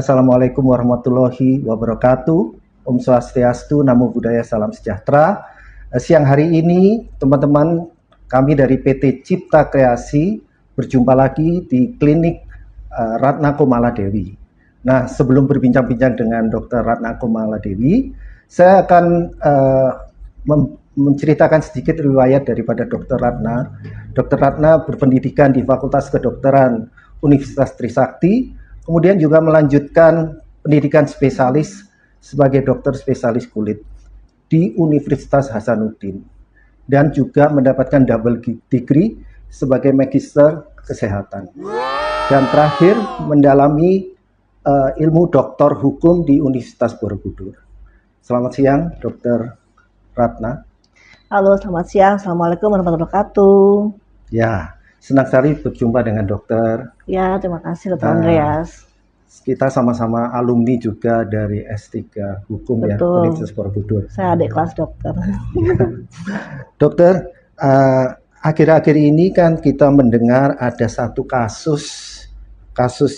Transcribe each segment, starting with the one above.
Assalamualaikum warahmatullahi wabarakatuh. Om Swastiastu, Namo Buddhaya, Salam Sejahtera. Siang hari ini, teman-teman kami dari PT Cipta Kreasi berjumpa lagi di klinik Ratna Komala Dewi. Nah, sebelum berbincang-bincang dengan Dr. Ratna Komala Dewi, saya akan menceritakan sedikit riwayat daripada Dr. Ratna. Dr. Ratna berpendidikan di Fakultas Kedokteran Universitas Trisakti, kemudian juga melanjutkan pendidikan spesialis sebagai dokter spesialis kulit di Universitas Hasanuddin dan juga mendapatkan double degree sebagai magister kesehatan. Dan terakhir mendalami ilmu doktor hukum di Universitas Borobudur. Selamat siang, Dr. Ratna. Halo, selamat siang. Assalamualaikum warahmatullahi wabarakatuh. Ya, senang sekali berjumpa dengan dokter. Ya, terima kasih Dr. Andreas. Kita sama-sama alumni juga dari S3 Hukum. Betul. Ya, Universitas Borobudur. Saya adik kelas dokter. Dokter, akhir-akhir ini kan kita mendengar ada satu kasus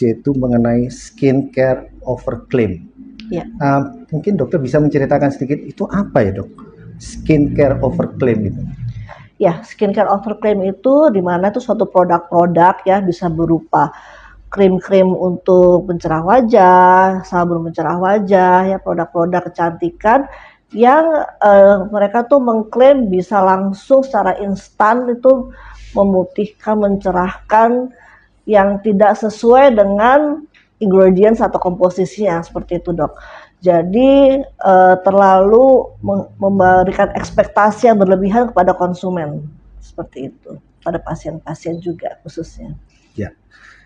yaitu mengenai skincare overclaim. Ya. Mungkin dokter bisa menceritakan sedikit itu apa ya, Dok? Skincare overclaim itu. Ya, skincare overclaim itu di mana itu suatu produk-produk ya, bisa berupa krim-krim untuk pencerah wajah, sabun pencerah wajah, ya produk-produk kecantikan yang mereka tuh mengklaim bisa langsung secara instan itu memutihkan, mencerahkan yang tidak sesuai dengan ingredients atau komposisinya, seperti itu, Dok. Jadi terlalu memberikan ekspektasi yang berlebihan kepada konsumen, seperti itu, pada pasien-pasien juga khususnya. Ya.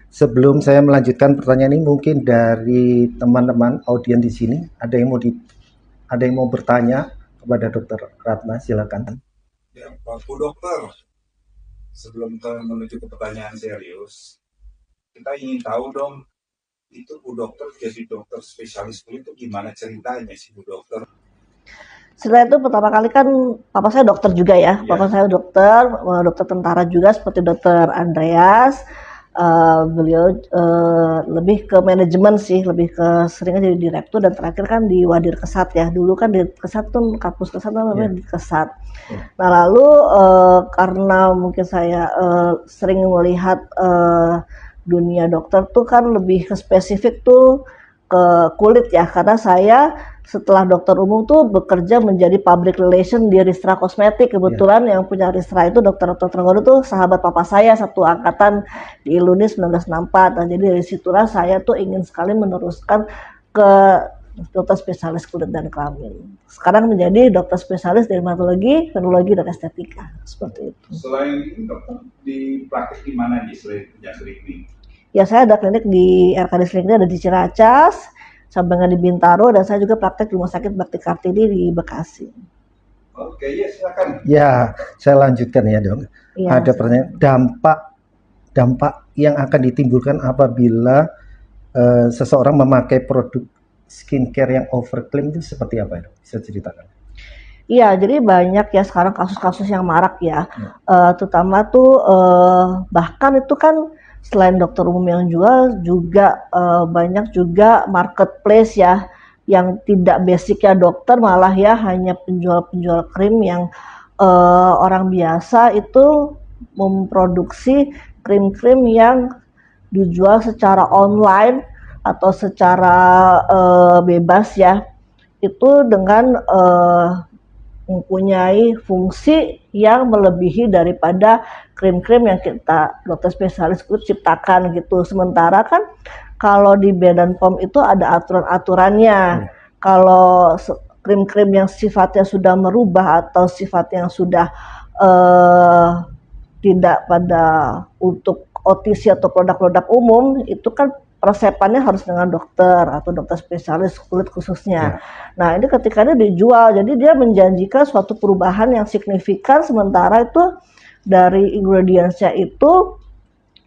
Sebelum saya melanjutkan pertanyaan ini, mungkin dari teman-teman audiens di sini ada yang mau bertanya kepada Dr. Ratna, silakan. Ya, Pak Bu Dokter, sebelum kita menuju ke pertanyaan serius, kita ingin tahu dong, itu Bu Dokter jadi dokter spesialis kulit itu gimana ceritanya sih Bu Dokter? Setelah itu pertama kali kan papa saya dokter juga ya, papa saya dokter tentara juga seperti Dr. Andreas. Beliau lebih ke manajemen sih, lebih ke seringnya jadi direktur dan terakhir kan di Wadir Kesat ya. Dulu kan di Kesat tuh kampus Kesat namanya di Kesat. Nah lalu karena mungkin saya sering melihat dunia dokter tuh kan lebih ke spesifik tuh ke kulit ya, karena saya setelah dokter umum tuh bekerja menjadi public relation di Ristra Kosmetik. Kebetulan yang punya Ristra itu Dr. Trenggono tuh sahabat papa saya, satu angkatan di Ilunis 1964. Nah, jadi dari situlah saya tuh ingin sekali meneruskan ke dokter spesialis kulit dan kelamin. Sekarang menjadi dokter spesialis dermatologi, venerologi, dan estetika. Seperti itu. Selain itu dokter di praktik di mana nih selain punya klinik? Ya, saya ada klinik di RKD Klinik, ada di Ciracas, Sabangan di Bintaro, dan saya juga praktek di Rumah Sakit Bakti Kartini di Bekasi. Oke, ya silakan. Ya, saya lanjutkan ya, Dok. Ya. Ada pertanyaan, dampak yang akan ditimbulkan apabila seseorang memakai produk skincare yang overclaim itu seperti apa, Dok? Bisa ceritakan? Iya, jadi banyak ya sekarang kasus-kasus yang marak ya. Terutama tuh bahkan itu kan selain dokter umum yang jual juga banyak juga marketplace ya yang tidak basicnya dokter, malah ya hanya penjual-penjual krim yang orang biasa itu memproduksi krim-krim yang dijual secara online atau secara bebas ya, itu dengan mempunyai fungsi yang melebihi daripada krim-krim yang kita dokter spesialis kulit ciptakan gitu. Sementara kan kalau di Badan POM itu ada aturan-aturannya. Kalau krim-krim yang sifatnya sudah merubah atau sifatnya yang sudah tidak pada untuk OTC atau produk-produk umum, itu kan resepannya harus dengan dokter atau dokter spesialis kulit khususnya. Nah, ini ketika ini dijual, jadi dia menjanjikan suatu perubahan yang signifikan, sementara itu dari ingredients-nya itu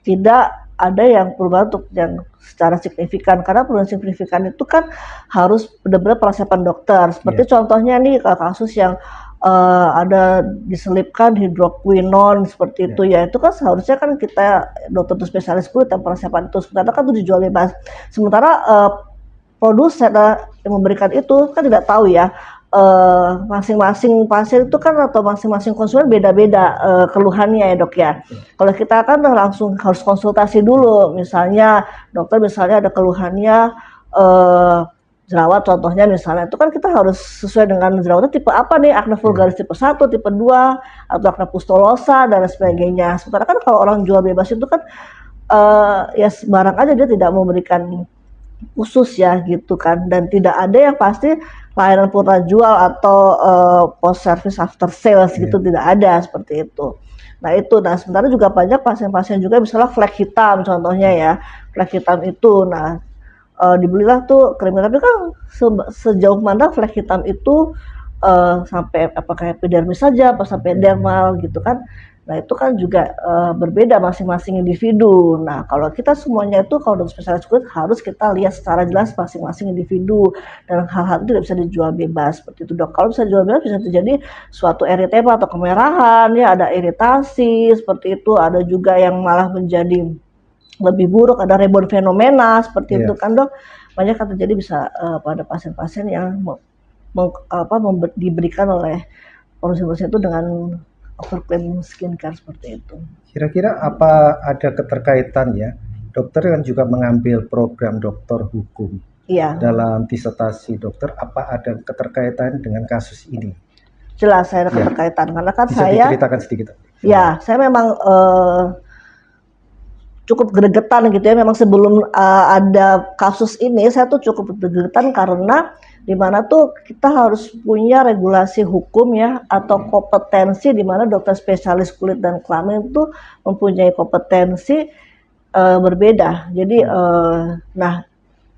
tidak ada yang perubahan untuk yang secara signifikan, karena perubahan signifikan itu kan harus benar-benar resepan dokter. Seperti contohnya nih kasus yang ada diselipkan hidroquinone seperti itu ya, itu kan seharusnya kan kita dokter spesialis kulit yang resepan itu, sementara kan itu dijual bebas. Sementara produsen yang memberikan itu kan tidak tahu ya, masing-masing pasien itu kan atau masing-masing konsumen beda-beda keluhannya ya dok ya. Kalau kita kan langsung harus konsultasi dulu, misalnya dokter misalnya ada keluhannya jerawat contohnya misalnya, itu kan kita harus sesuai dengan jerawatnya tipe apa nih, acne vulgaris tipe 1, tipe 2, atau acne pustulosa dan sebagainya. Sementara kan kalau orang jual bebas itu kan ya sembarang aja, dia tidak memberikan khusus ya gitu kan, dan tidak ada yang pasti layanan purna jual atau post service after sales gitu, tidak ada seperti itu. Nah itu, nah sementara juga banyak pasien-pasien juga misalnya flek hitam contohnya ya, flek hitam itu, nah dibelilah tuh krim, tapi kan sejauh mana flek hitam itu sampai apakah epidermis saja apa sampai dermal gitu kan. Nah itu kan juga berbeda masing-masing individu. Nah kalau kita semuanya itu kalau dokter spesialis kulit harus kita lihat secara jelas masing-masing individu, dan hal-hal itu tidak bisa dijual bebas seperti itu dok. Kalau bisa dijual bebas bisa terjadi suatu eritema atau kemerahan ya, ada iritasi seperti itu, ada juga yang malah menjadi lebih buruk, ada rebound fenomena seperti itu kan dok. Banyak kan terjadi bisa pada pasien-pasien yang diberikan oleh produsen itu dengan overclaim skincare seperti itu. Kira-kira apa ada keterkaitan ya? Dokter kan juga mengambil program doktor hukum. Iya. Dalam disertasi dokter, apa ada keterkaitan dengan kasus ini? Jelas saya ada keterkaitan, karena kan bisa saya diceritakan sedikit. Ya, saya memang cukup gregetan gitu ya. Memang sebelum ada kasus ini saya tuh cukup gregetan, karena dimana tuh kita harus punya regulasi hukum ya, atau kompetensi dimana dokter spesialis kulit dan kelamin itu mempunyai kompetensi berbeda. Jadi nah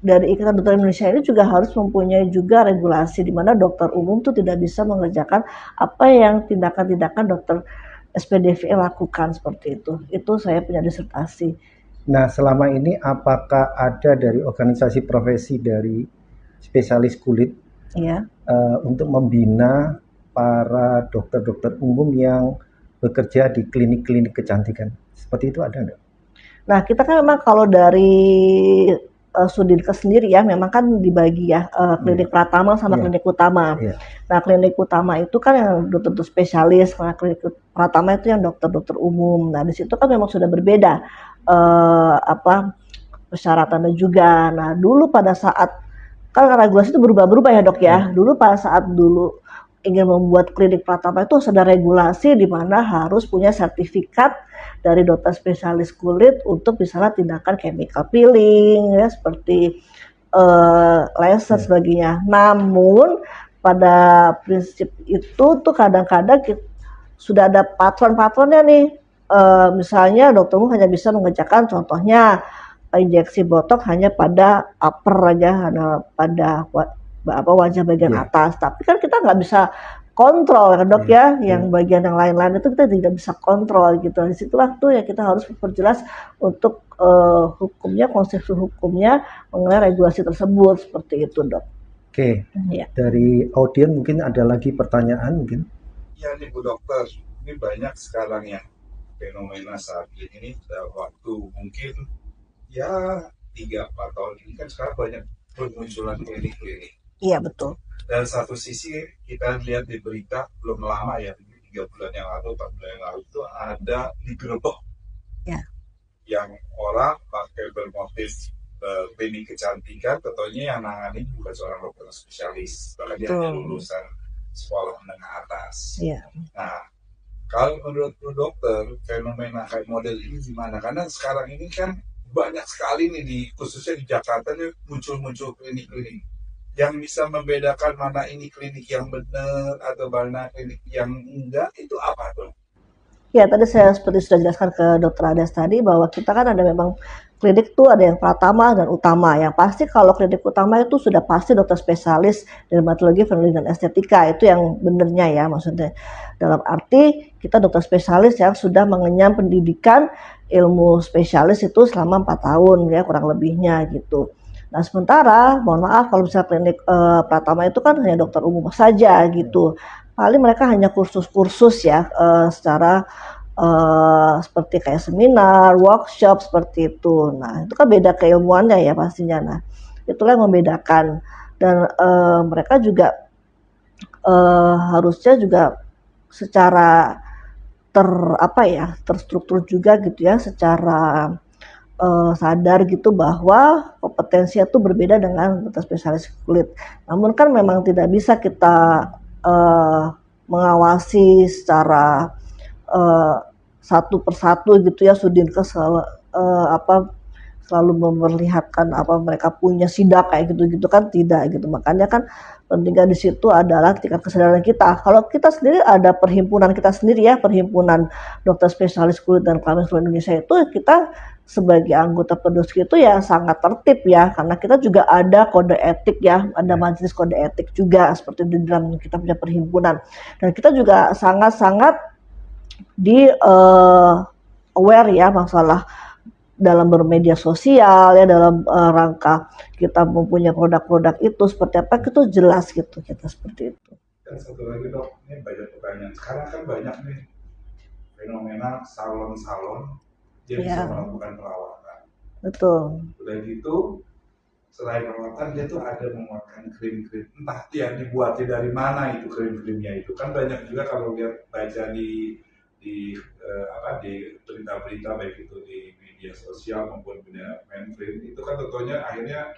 dari Ikatan Dokter Indonesia ini juga harus mempunyai juga regulasi dimana dokter umum tuh tidak bisa mengerjakan apa yang tindakan-tindakan dokter SPDV lakukan seperti itu. Itu saya punya disertasi. Nah, selama ini apakah ada dari organisasi profesi dari spesialis kulit untuk membina para dokter-dokter umum yang bekerja di klinik-klinik kecantikan? Seperti itu ada nggak? Nah, kita kan memang kalau dari Sudinkes sendiri ya, memang kan dibagi ya klinik pratama sama klinik utama. Nah, klinik utama itu kan yang dokter spesialis, karena klinik pratama itu yang dokter-dokter umum. Nah, di situ kan memang sudah berbeda persyaratannya juga. Nah, dulu pada saat kan regulasi itu berubah-berubah ya dok ya. Dulu pada saat dulu ingin membuat klinik pratama itu ada regulasi di mana harus punya sertifikat dari dokter spesialis kulit untuk misalnya tindakan chemical peeling ya, seperti laser sebagainya. Namun pada prinsip itu tuh kadang-kadang sudah ada patron-patronnya nih. Misalnya dokter umum hanya bisa mengerjakan contohnya injeksi botox hanya pada upper aja, hanya pada wajah bagian atas. Tapi kan kita nggak bisa kontrol kan dok ya, yang bagian yang lain-lain itu kita tidak bisa kontrol gitu. Disitulah tuh ya kita harus memperjelas untuk hukumnya, konsep hukumnya mengenai regulasi tersebut seperti itu dok. Oke, dari audiens mungkin ada lagi pertanyaan mungkin? Ya nih Bu Dokter, ini banyak sekarang ya fenomena saat ini waktu mungkin ya 3-4 tahun ini kan sekarang banyak bermunculan klinik-klinik. Iya betul. Dan satu sisi kita lihat di berita belum lama ya, 3 bulan yang lalu, 4 bulan yang lalu itu ada digerebek yang orang pakai bermotif klinik kecantikan, tentunya yang nangani bukan seorang dokter spesialis, bahkan dia hanya lulusan sekolah menengah atas. Nah, kalau menurut dokter fenomena kayak model ini gimana? Karena sekarang ini kan banyak sekali nih khususnya di Jakarta nih muncul klinik-klinik yang bisa membedakan mana ini klinik yang benar atau mana klinik yang enggak, itu apa tuh? Ya, tadi saya seperti sudah jelaskan ke Dokter Ades tadi bahwa kita kan ada memang klinik tuh ada yang pratama dan utama. Yang pasti kalau klinik utama itu sudah pasti dokter spesialis dermatologi, venerologi dan estetika, itu yang benernya ya, maksudnya dalam arti kita dokter spesialis yang sudah mengenyam pendidikan ilmu spesialis itu selama 4 tahun ya kurang lebihnya gitu. Nah sementara, mohon maaf kalau misalnya klinik pratama itu kan hanya dokter umum saja gitu. Paling mereka hanya kursus-kursus ya secara seperti kayak seminar, workshop seperti itu. Nah itu kan beda keilmuannya ya pastinya. Nah itulah yang membedakan. Dan mereka juga harusnya juga secara terstruktur juga gitu ya, secara sadar gitu bahwa kompetensinya tuh berbeda dengan dokter spesialis kulit. Namun kan memang tidak bisa kita mengawasi secara satu persatu gitu ya, Sudinkes selalu memperlihatkan apa mereka punya sidak kayak gitu-gitu kan, tidak gitu. Makanya kan pentingnya di situ adalah tingkat kesadaran kita. Kalau kita sendiri ada perhimpunan kita sendiri ya, perhimpunan dokter spesialis kulit dan kelamin seluruh Indonesia, itu kita sebagai anggota PEDOSKI itu ya sangat tertib ya, karena kita juga ada kode etik ya, ada majelis kode etik juga seperti di dalam kita punya perhimpunan. Dan kita juga sangat-sangat di aware ya masalah dalam bermedia sosial ya, dalam rangka kita mempunyai produk-produk itu seperti apa, itu jelas gitu kita seperti itu. Dan satu lagi dok, ini banyak pertanyaan. Sekarang kan banyak nih fenomena salon-salon dia bisa melakukan perawatan. Betul. Udah gitu, selain perawatan dia tuh ada mengeluarkan krim-krim. Entah dia dibuatnya dari mana itu krim-krimnya itu. Kan banyak juga kalau lihat baca di berita-berita baik itu di media sosial maupun media mainstream, itu kan tentunya akhirnya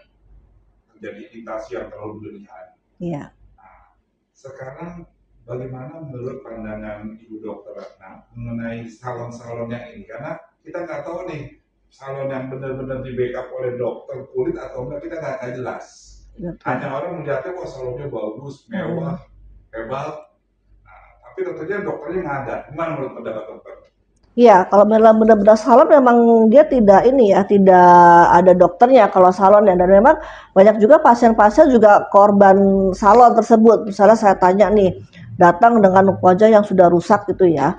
terjadi iritasi yang terlalu berlebihan. Iya. Nah, sekarang bagaimana menurut pandangan Ibu Dokter Ratna mengenai salon-salonnya ini? Karena kita nggak tahu nih salon yang benar-benar di backup oleh dokter kulit atau enggak, kita nggak jelas. Betul. Hanya orang melihatnya kok salonnya bagus, mewah, hebat. Nah, tapi tentunya dokternya nggak ada. Gimana menurut pendapat dokter? Iya, kalau benar-benar salon memang dia tidak tidak ada dokternya kalau salon ya, dan memang banyak juga pasien-pasien juga korban salon tersebut. Misalnya saya tanya nih, datang dengan wajah yang sudah rusak gitu ya,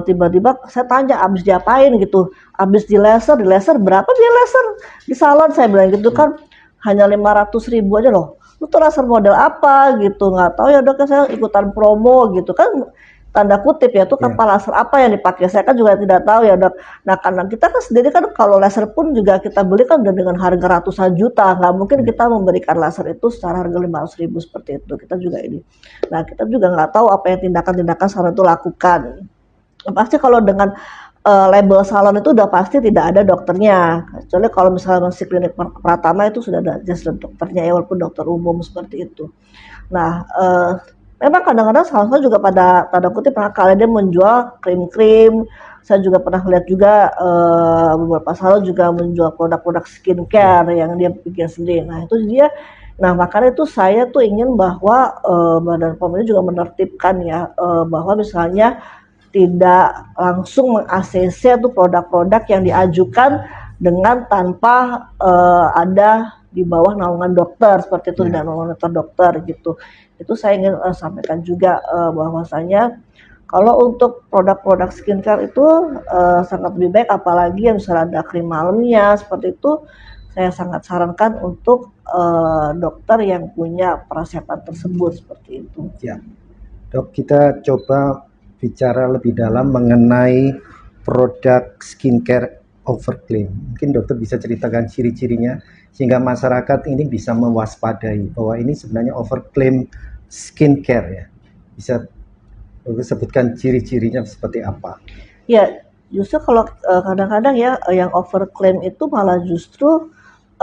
tiba-tiba saya tanya abis diapain gitu, abis di laser berapa dia laser di salon, saya bilang gitu kan, hanya 500.000 aja loh, lu tuh laser model apa gitu, nggak tahu ya dok, saya ikutan promo gitu kan, tanda kutip ya, tuh kan laser apa yang dipakai, saya kan juga tidak tahu ya dok. Nah karena kita kan sendiri kan kalau laser pun juga kita beli kan udah dengan harga ratusan juta, nggak mungkin kita memberikan laser itu secara harga 500.000 seperti itu, kita juga ini. Nah kita juga nggak tahu apa yang tindakan-tindakan salon itu lakukan. Pasti kalau dengan label salon itu udah pasti tidak ada dokternya, kecuali kalau misalnya masih klinik Pratama itu sudah ada just dokternya ya, walaupun dokter umum seperti itu. Nah memang kadang-kadang salon juga pada tanda kutip nakal, dia menjual krim-krim. Saya juga pernah lihat juga beberapa salon juga menjual produk-produk skincare yang dia bikin sendiri. Nah itu dia. Nah makanya itu saya tuh ingin bahwa Badan POM ini juga menertibkan ya, bahwa misalnya tidak langsung meng-ACC tuh produk-produk yang diajukan dengan tanpa ada di bawah naungan dokter seperti itu, dan monitor dokter gitu. Itu saya ingin sampaikan juga bahwasanya kalau untuk produk-produk skincare itu sangat lebih baik, apalagi yang misalnya ada krim malamnya seperti itu, saya sangat sarankan untuk dokter yang punya perasapan tersebut seperti itu. Ya, dok, kita coba bicara lebih dalam mengenai produk skincare overclaim. Mungkin dokter bisa ceritakan ciri-cirinya sehingga masyarakat ini bisa mewaspadai bahwa ini sebenarnya overclaim skincare ya. Bisa sebutkan ciri-cirinya seperti apa? Ya, justru kalau kadang-kadang ya yang overclaim itu malah justru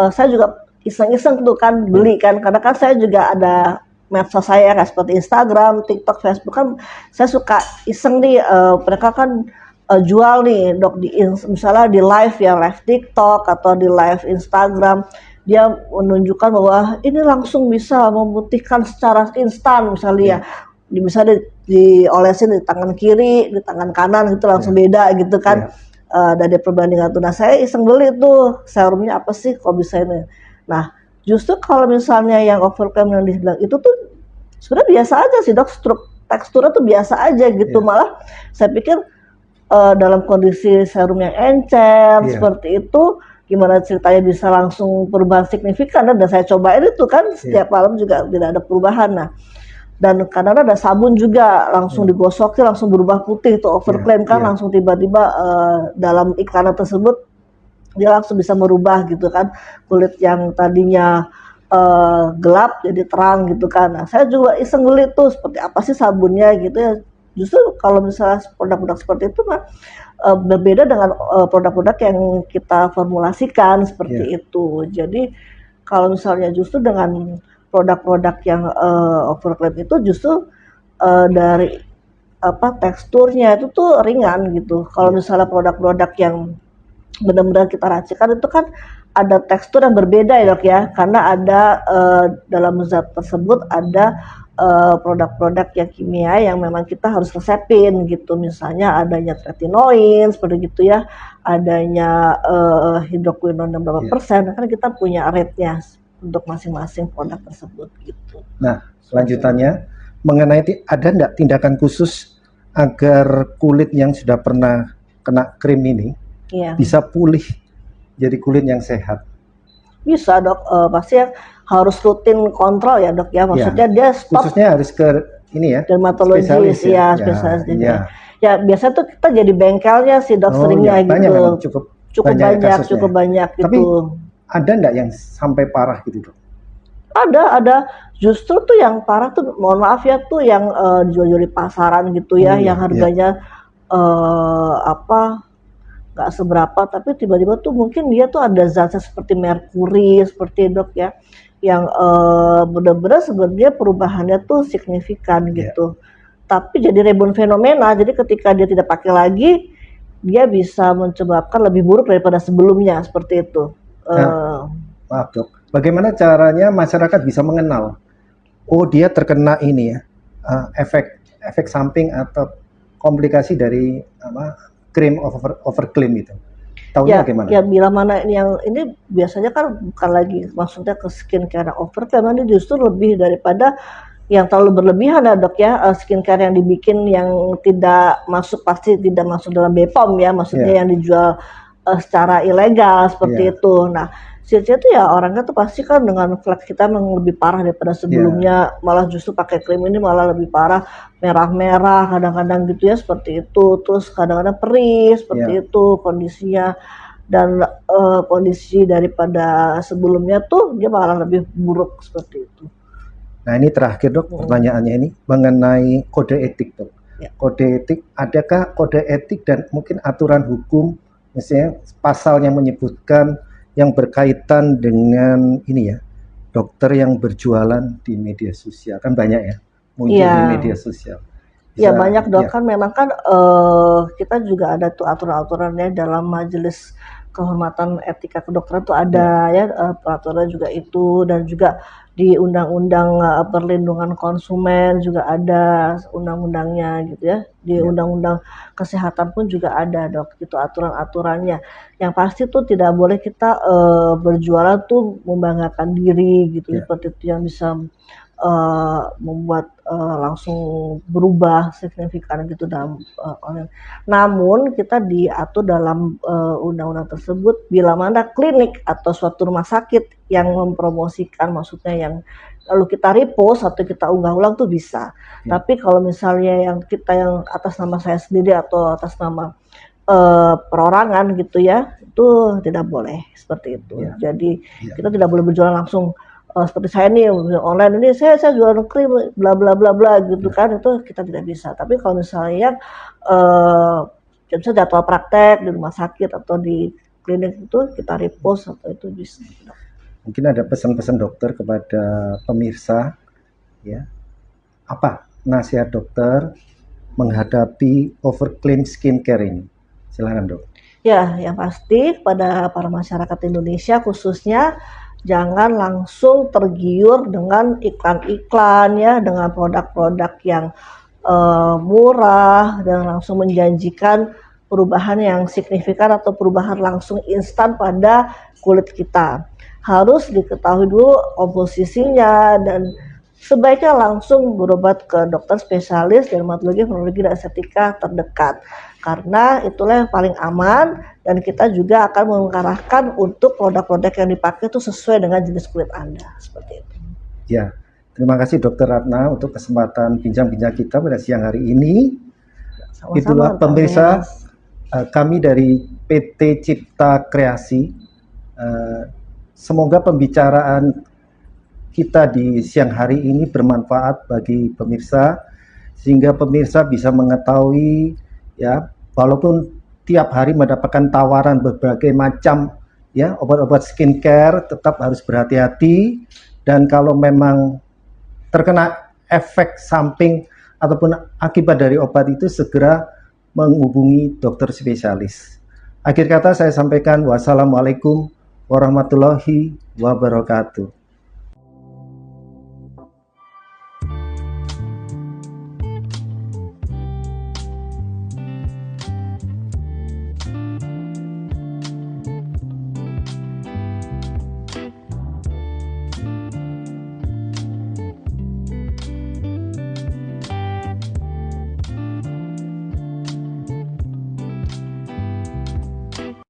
saya juga iseng-iseng tuh kan beli kan, karena kan saya juga ada medsos saya kan seperti Instagram, TikTok, Facebook kan, saya suka iseng nih, mereka kan jual nih dok misalnya di live ya, live TikTok atau di live Instagram, dia menunjukkan bahwa ini langsung bisa memutihkan secara instan misalnya ya, bisa diolesin di tangan kiri, di tangan kanan gitu langsung beda gitu kan, dari perbandingan tuh. Nah saya iseng beli tuh serumnya apa sih kok bisa ini. Nah justru kalau misalnya yang overclaim yang dibilang itu tuh sebenarnya biasa aja sih dok, teksturnya tuh biasa aja gitu, malah saya pikir dalam kondisi serum yang encer seperti itu, gimana ceritanya bisa langsung perubahan signifikan, dan saya cobain itu kan setiap malam juga tidak ada perubahan. Nah dan kadang ada sabun juga langsung digosokin langsung berubah putih tuh overclaim kan, langsung tiba-tiba dalam iklan tersebut dia langsung bisa merubah gitu kan, kulit yang tadinya gelap jadi terang gitu kan. Nah, saya juga iseng beli tuh seperti apa sih sabunnya gitu ya. Justru kalau misalnya produk-produk seperti itu mah berbeda dengan produk-produk yang kita formulasikan seperti itu. Jadi kalau misalnya justru dengan produk-produk yang overclaim itu justru dari teksturnya itu tuh ringan gitu. Kalau misalnya produk-produk yang benar-benar kita racikan itu kan ada tekstur yang berbeda ya dok ya, karena ada dalam zat tersebut ada produk-produk yang kimia yang memang kita harus resepin gitu, misalnya adanya tretinoin seperti gitu ya, adanya hidroquinone berapa persen, kan kita punya rate-nya untuk masing-masing produk tersebut gitu. Nah, selanjutannya mengenai ada enggak tindakan khusus agar kulit yang sudah pernah kena krim ini bisa pulih jadi kulit yang sehat? Bisa dok, pasti harus rutin kontrol ya dok ya, maksudnya dia stop. Khususnya harus ke ini ya, dermatologis ya, spesialis ya. Biasa tuh kita jadi bengkelnya sih dok, seringnya gitu. Banyak, cukup banyak gitu. Tapi ada enggak yang sampai parah gitu dok? Ada. Justru tuh yang parah tuh, mohon maaf ya, tuh yang jual-jual di pasaran gitu ya, yang harganya nggak seberapa, tapi tiba-tiba tuh mungkin dia tuh ada zat seperti merkuri, seperti dok ya, yang benar-benar sebenarnya perubahannya tuh signifikan gitu. Tapi jadi rebound fenomena, jadi ketika dia tidak pakai lagi, dia bisa menyebabkan lebih buruk daripada sebelumnya, seperti itu. Maaf dok, bagaimana caranya masyarakat bisa mengenal, oh dia terkena ini ya, efek samping atau komplikasi dari krim overclaim itu? Tahunya gimana? Ya bila mana yang ini biasanya kan bukan lagi maksudnya ke skincare overclaim, ini justru lebih daripada yang terlalu berlebihan ya dok ya, skincare yang dibikin yang tidak masuk, pasti tidak masuk dalam BPOM ya, maksudnya yang dijual secara ilegal seperti itu. Nah, ciri-ciri itu ya orangnya tuh pasti kan dengan flek kita yang lebih parah daripada sebelumnya, malah justru pakai krim ini malah lebih parah, merah-merah kadang-kadang gitu ya, seperti itu. Terus kadang-kadang perih seperti itu kondisinya, dan kondisi daripada sebelumnya tuh dia malah lebih buruk seperti itu. Nah ini terakhir dok, pertanyaannya ini mengenai kode etik dok. Kode etik, adakah kode etik dan mungkin aturan hukum, misalnya pasal yang menyebutkan yang berkaitan dengan ini ya, dokter yang berjualan di media sosial, kan banyak ya muncul di media sosial. Ya banyak dok, kan memang kan kita juga ada tuh aturan-aturannya dalam majelis kehormatan etika kedokteran tuh ada peraturan juga itu, dan juga di undang-undang perlindungan konsumen juga ada undang-undangnya gitu ya, di undang-undang kesehatan pun juga ada dok, itu aturan-aturannya. Yang pasti tuh tidak boleh kita berjualan tuh membanggakan diri gitu, seperti itu yang bisa membuat langsung berubah signifikan gitu dalam namun kita diatur dalam undang-undang tersebut bila mana klinik atau suatu rumah sakit yang mempromosikan, maksudnya yang lalu kita repost atau kita unggah ulang tuh bisa. Tapi kalau misalnya yang kita yang atas nama saya sendiri atau atas nama perorangan gitu ya, itu tidak boleh seperti itu. Jadi kita tidak boleh berjualan langsung seperti saya nih online ini, saya jual krim bla bla bla bla gitu kan, itu kita tidak bisa. Tapi kalau misalnya misalnya jadwal praktek di rumah sakit atau di klinik itu kita repost atau itu bisa. Mungkin ada pesan-pesan dokter kepada pemirsa ya, apa nasihat dokter menghadapi overclaim skincare ini? Silakan dok. Ya, yang pasti pada para masyarakat Indonesia khususnya, jangan langsung tergiur dengan iklan-iklan ya, dengan produk-produk yang murah dan langsung menjanjikan perubahan yang signifikan atau perubahan langsung instan pada kulit kita. Harus diketahui dulu komposisinya, dan sebaiknya langsung berobat ke dokter spesialis dermatologi, venerologi, dan estetika terdekat, karena itulah yang paling aman, dan kita juga akan mengarahkan untuk produk-produk yang dipakai itu sesuai dengan jenis kulit Anda, seperti itu. Ya, terima kasih Dokter Ratna untuk kesempatan bincang-bincang kita pada siang hari ini. Sama-sama, itulah pemirsa kami dari PT Cipta Kreasi, semoga pembicaraan kita di siang hari ini bermanfaat bagi pemirsa, sehingga pemirsa bisa mengetahui ya, walaupun tiap hari mendapatkan tawaran berbagai macam ya obat-obat skincare, tetap harus berhati-hati, dan kalau memang terkena efek samping ataupun akibat dari obat itu, segera menghubungi dokter spesialis. Akhir kata saya sampaikan wassalamualaikum warahmatullahi wabarakatuh.